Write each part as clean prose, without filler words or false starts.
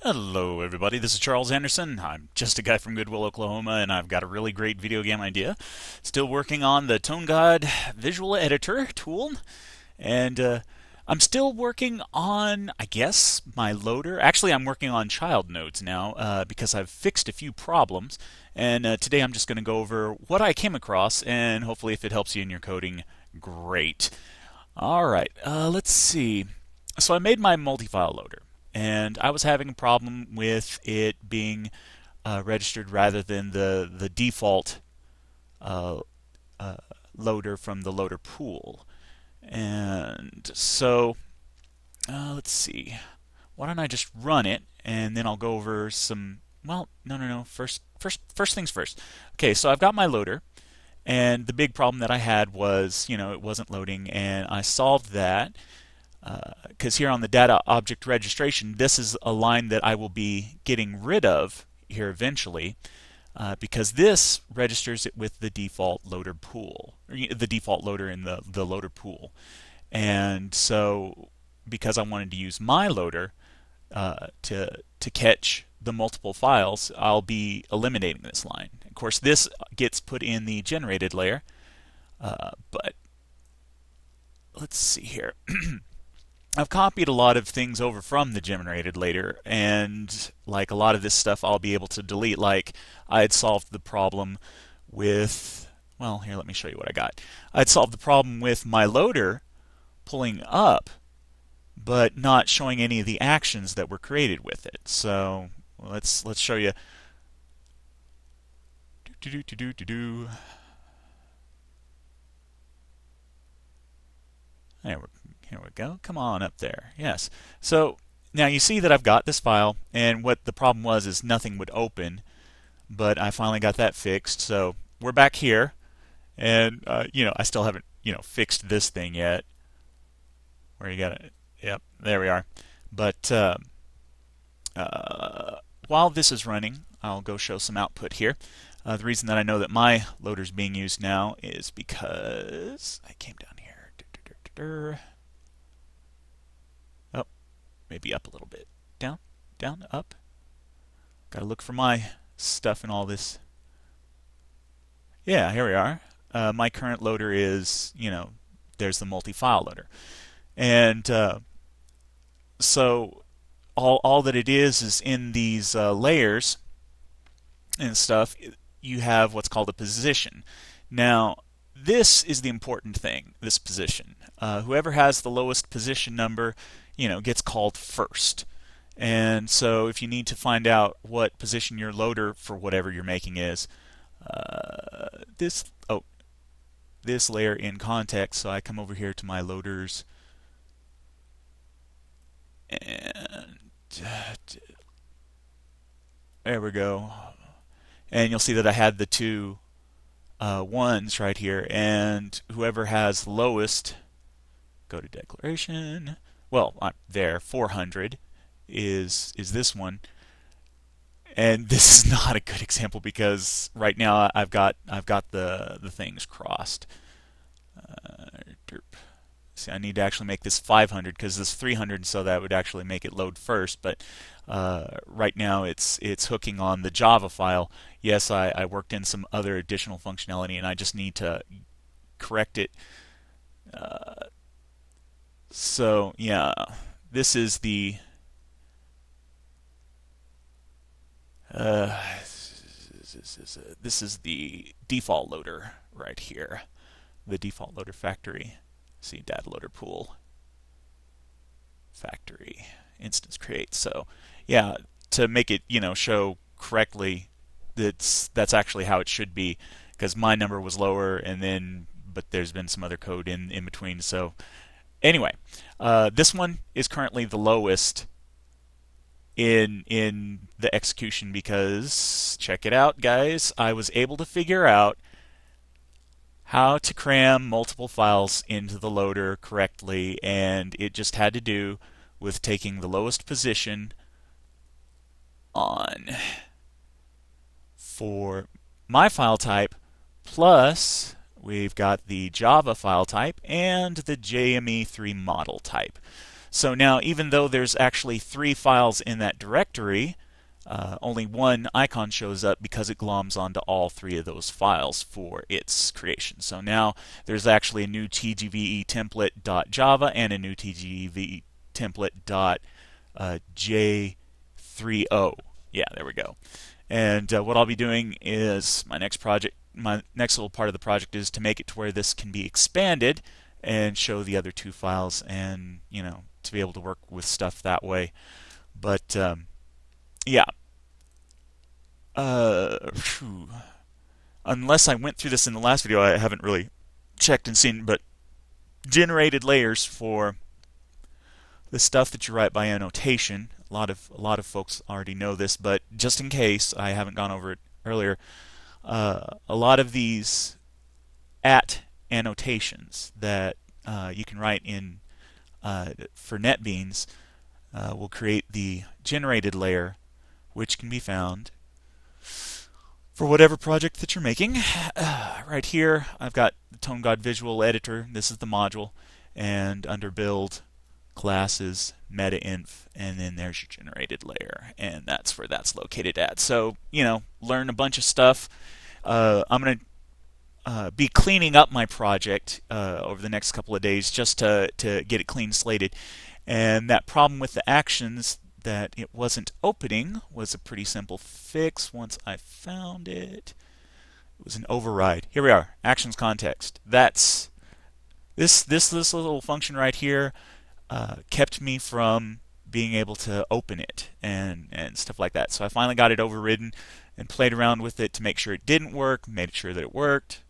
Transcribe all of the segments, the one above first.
Hello everybody, this is Charles Anderson. I'm just a guy from Goodwill, Oklahoma, and I've got a really great video game idea. Still working on the Tone God visual editor tool, and I'm still working on, I guess, my loader. Actually, I'm working on child nodes now because I've fixed a few problems, and today I'm just going to go over what I came across, and hopefully if it helps you in your coding, great. Alright, let's see. So I made my MultiFileLoader. And I was having a problem with it being registered rather than the default uh, loader from the loader pool. And so let's see. Why don't I just run it and then I'll go over some. Well, no. First things first. Okay, so I've got my loader, and the big problem that I had was, it wasn't loading, and I solved that. Because here on the data object registration, this is a line that I will be getting rid of here eventually, because this registers it with the default loader pool, or the default loader in the loader pool. And so, because I wanted to use my loader to catch the multiple files, I'll be eliminating this line. Of course, this gets put in the generated layer, but let's see here. I've copied a lot of things over from the generated later, and like a lot of this stuff I'll be able to delete. Like I had solved the problem with, well, here, let me show you what I got. I'd solved the problem with my loader pulling up, but not showing any of the actions that were created with it. So let's show you. Here we go. Come on up there. Yes. So now you see that I've got this file, and what the problem was is nothing would open, but I finally got that fixed. So we're back here, and I still haven't fixed this thing yet. Where you got it? Yep, there we are. But while this is running, I'll go show some output here. The reason that I know that my loader is being used now is because I came down here. Oh, maybe up a little bit. Down, up. Gotta look for my stuff in all this. Yeah, here we are. My current loader is, there's the MultiFileLoader. And so all that it is in these layers and stuff, you have what's called a position. Now, this is the important thing, this position. Whoever has the lowest position number, gets called first. And so if you need to find out what position your loader for whatever you're making is, this layer in context, so I come over here to my loaders, and there we go. And you'll see that I had the two ones right here, and whoever has the lowest, go to declaration. Well, there, 400 is this one, and this is not a good example because right now I've got the things crossed. See, I need to actually make this 500 because this 300, so that would actually make it load first. But right now it's hooking on the Java file. Yes, I worked in some other additional functionality, and I just need to correct it. So yeah, this is the this is the default loader right here, the default loader factory. See, data loader pool factory instance create. So yeah, to make it show correctly, that's actually how it should be, because my number was lower, and then but there's been some other code in between. So anyway, this one is currently the lowest in the execution because, check it out, guys, I was able to figure out how to cram multiple files into the loader correctly, and it just had to do with taking the lowest position on for my file type, plus we've got the Java file type and the JME3 model type. So now, even though there's actually 3 files in that directory, only one icon shows up because it gloms onto all 3 of those files for its creation. So now there's actually a new tgve template.java and a new tgve template.j30. Yeah, there we go. And what I'll be doing is my next little part of the project is to make it to where this can be expanded and show the other 2 files, and to be able to work with stuff that way. But yeah. Unless I went through this in the last video, I haven't really checked and seen, but generated layers for the stuff that you write by annotation. A lot of folks already know this, but just in case I haven't gone over it earlier, a lot of these annotations that you can write in for NetBeans will create the generated layer, which can be found for whatever project that you're making. Right here, I've got the ToneGod Visual Editor. This is the module, and under Build, Classes, MetaInf, and then there's your generated layer, and that's where that's located at. So, learn a bunch of stuff. I'm going to be cleaning up my project over the next couple of days just to get it clean slated. And that problem with the actions that it wasn't opening was a pretty simple fix once I found it. It was an override. Here we are, actions context. That's this little function right here kept me from being able to open it and stuff like that. So I finally got it overridden and played around with it to make sure it didn't work, made sure that it worked.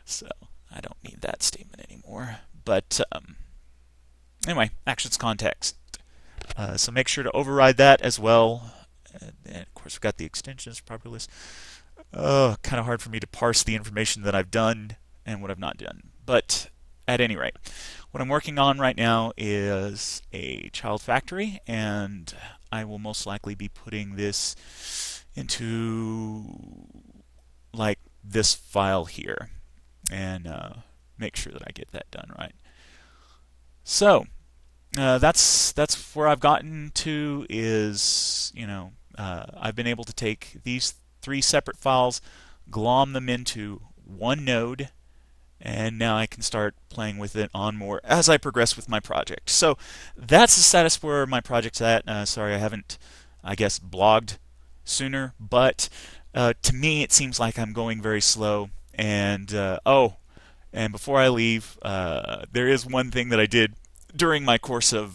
So I don't need that statement anymore. But anyway, actions context. So make sure to override that as well. And of course, we've got the extensions property list. Kind of hard for me to parse the information that I've done and what I've not done. But at any rate, what I'm working on right now is a child factory, and I will most likely be putting this into like this file here, and make sure that I get that done right. So that's where I've gotten to. Is I've been able to take these 3 separate files, glom them into one node, and now I can start playing with it on more as I progress with my project. So that's the status where my project's at. Sorry I haven't, I guess, blogged sooner, but to me it seems like I'm going very slow. And and before I leave, there is one thing that I did during my course of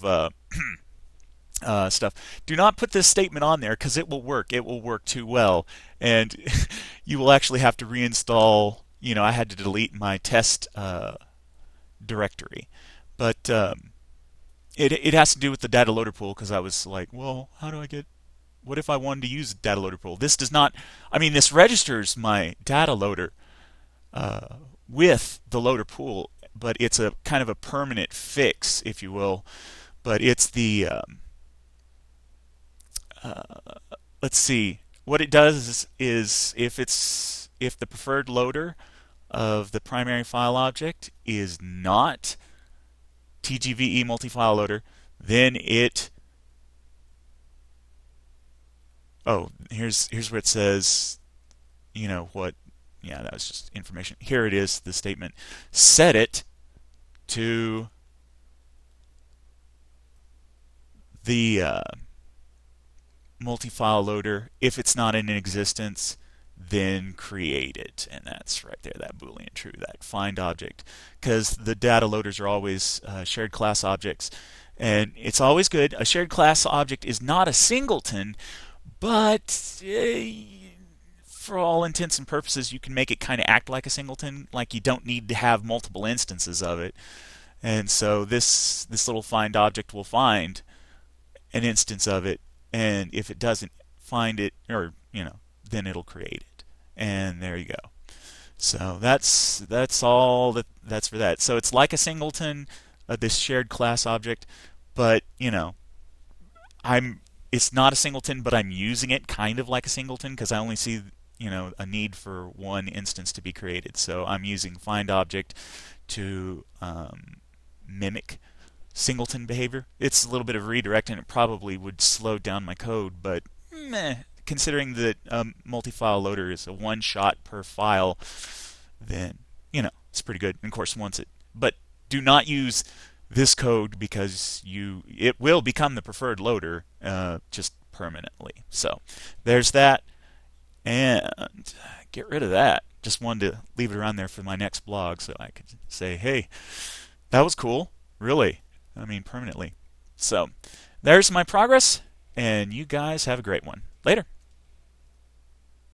stuff. Do not put this statement on there because it will work. It will work too well, and you will actually have to reinstall. I had to delete my test directory, but it has to do with the data loader pool, because I was like, well, how do I get? What if I wanted to use data loader pool? This does not. I mean, this registers my data loader with the loader pool, but it's a kind of a permanent fix, if you will. But it's the let's see. What it does is if the preferred loader of the primary file object is not tgve MultiFileLoader, then it here's where it says what. Yeah, that was just information. Here it is, the statement. Set it to the MultiFileLoader. If it's not in existence, then create it. And that's right there, that Boolean true, that find object. Because the data loaders are always shared class objects. And it's always good. A shared class object is not a singleton, but for all intents and purposes, you can make it kind of act like a singleton, like you don't need to have multiple instances of it. And so this little find object will find an instance of it, and if it doesn't find it, or then it'll create it. And there you go. So that's all that's for that. So it's like a singleton, this shared class object, but it's not a singleton, but I'm using it kind of like a singleton because I only see a need for one instance to be created. So I'm using find object to mimic singleton behavior. It's a little bit of redirect, and it probably would slow down my code, but meh. Considering that MultiFileLoader is a one-shot per file, then, it's pretty good. And of course, but do not use this code because it will become the preferred loader just permanently. So there's that, and get rid of that. Just wanted to leave it around there for my next blog so I could say, hey, that was cool. Really. I mean, permanently. So there's my progress, and you guys have a great one. Later.